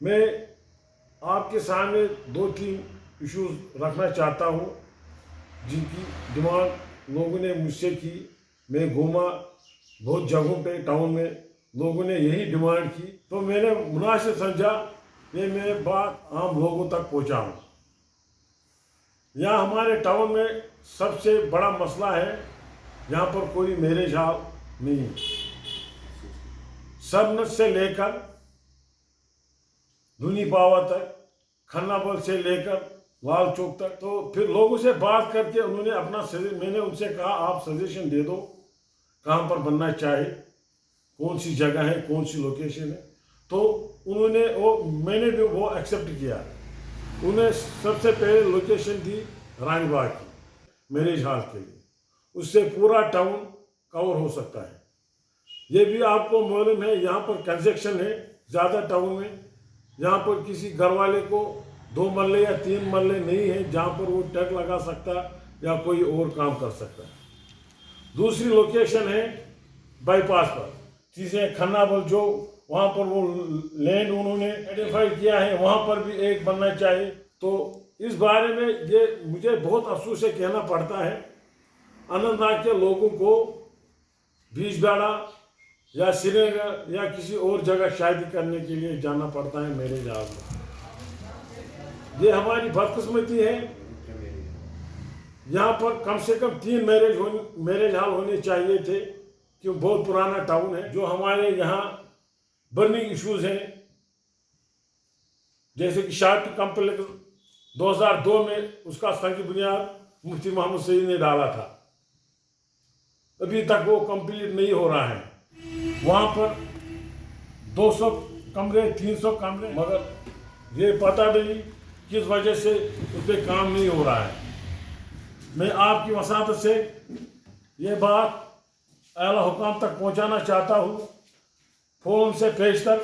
میں آپ کے سامنے 2-3 ایشوز رکھنا چاہتا ہوں جن کی ڈیمانڈ لوگوں نے مجھ سے کی. میں گھوما بہت جگہوں پہ ٹاؤن میں, لوگوں نے یہی ڈیمانڈ کی, تو میں نے مناسب سمجھا کہ میں بات عام لوگوں تک پہنچاؤں. یہاں ہمارے ٹاؤن میں سب سے بڑا مسئلہ ہے, یہاں پر کوئی میرج ہال نہیں ہے. سبنت سے لے کر دھنی پاوا تک, کھنا بل سے لے کر لال چوک تک. تو پھر لوگوں سے بات کر کے انہوں نے اپنا میں نے ان سے کہا آپ سجیشن دے دو کہاں پر بننا چاہے, کون سی جگہ ہے, کون سی لوکیشن ہے. تو انہوں نے میں نے بھی وہ ایکسیپٹ کیا. انہیں سب سے پہلے لوکیشن دی رانی باغ کی میرج ہال کے لیے. اس سے پورا ٹاؤن کور ہو سکتا ہے. یہ بھی آپ کو معلوم ہے یہاں پر کنسٹرکشن ہے زیادہ ٹاؤن میں. یہاں پر کسی گھر والے کو 2 مرلے یا 3 مرلے نہیں ہے جہاں پر وہ ٹیک لگا سکتا یا کوئی اور کام کر سکتا ہے. دوسری لوکیشن ہے بائی پاس پر, چیزیں کھنا بل جو وہاں پر وہ لینڈ انہوں نے آئیڈینٹیفائی کیا ہے, وہاں پر بھی ایک بننا چاہیے. تو اس بارے میں یہ مجھے بہت افسوس سے کہنا پڑتا ہے, اننت ناگ کے لوگوں کو بیج بیڑا یا سری نگر یا کسی اور جگہ شادی کرنے کے لیے جانا پڑتا ہے میرج ہال میں. یہ ہماری بدقسمتی ہے. یہاں پر کم سے کم 3 میرج ہال ہونے چاہیے تھے, کیوں بہت پرانا ٹاؤن ہے. جو ہمارے یہاں برننگ ایشوز ہیں, جیسے کہ شادی کمپلیکس 2002 میں اس کا سنگ بنیاد مفتی محمد سعید نے ڈالا تھا, ابھی تک وہ کمپلیٹ نہیں ہو رہا ہے. وہاں پر 200 کمرے 300 کمرے, مگر یہ پتہ نہیں کس وجہ سے اس پہ کام نہیں ہو رہا ہے. میں آپ کی وساطت سے یہ بات اعلیٰ حکام تک پہنچانا چاہتا ہوں. فون سے پیشتر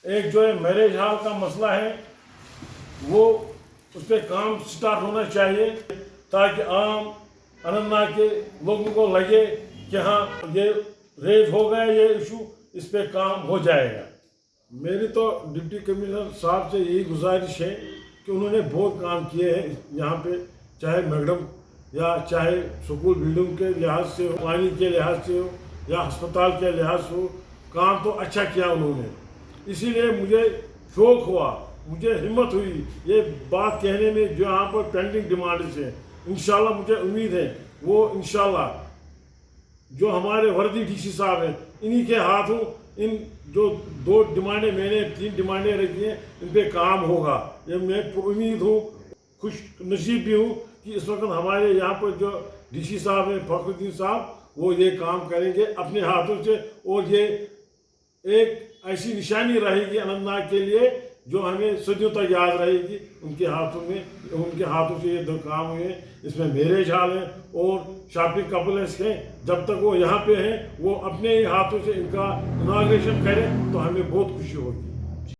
ایک جو ہے میرج ہال کا مسئلہ ہے, وہ اس پہ کام سٹارٹ ہونا چاہیے تاکہ عام اننت ناگ کے لوگوں کو لگے کہ ہاں یہ ریز ہو گیا یہ ایشو, اس پہ کام ہو جائے گا. میری تو ڈپٹی کمشنر صاحب سے یہی گزارش ہے کہ انہوں نے بہت کام کیے ہیں یہاں پہ, چاہے میڈم یا چاہے سکول بلڈنگ کے لحاظ سے ہو, پانی کے لحاظ سے ہو یا ہسپتال کے لحاظ سے ہو, کام تو اچھا کیا انہوں نے. اسی لیے مجھے شوق ہوا, مجھے ہمت ہوئی یہ بات کہنے میں جو یہاں پر پینڈنگ ڈیمانڈز ہیں. انشاءاللہ مجھے امید ہے وہ انشاءاللہ جو ہمارے وردی ڈی سی صاحب ہیں انہی کے ہاتھوں ان جو 2 ڈیمانڈیں میں نے 3 ڈیمانڈیں رکھی ہیں ان پہ کام ہوگا. یہ میں پر امید ہوں, خوش نصیب بھی ہوں کہ اس وقت ہمارے یہاں پر جو ڈی سی صاحب ہیں فخر الدین صاحب, وہ یہ کام کریں گے اپنے ہاتھوں سے. اور یہ ایک ایسی نشانی رہے گی اننت ناگ کے لیے جو ہمیں صدیوں تک یاد رہے گی. ان کے ہاتھوں سے یہ 2 کام ہوئے. اس میں میرج ہال ہے اور شاپنگ کمپلیکس ہیں. جب تک وہ یہاں پہ ہیں وہ اپنے ہی ہاتھوں سے ان کا اناگریشن کریں تو ہمیں بہت خوشی ہوگی.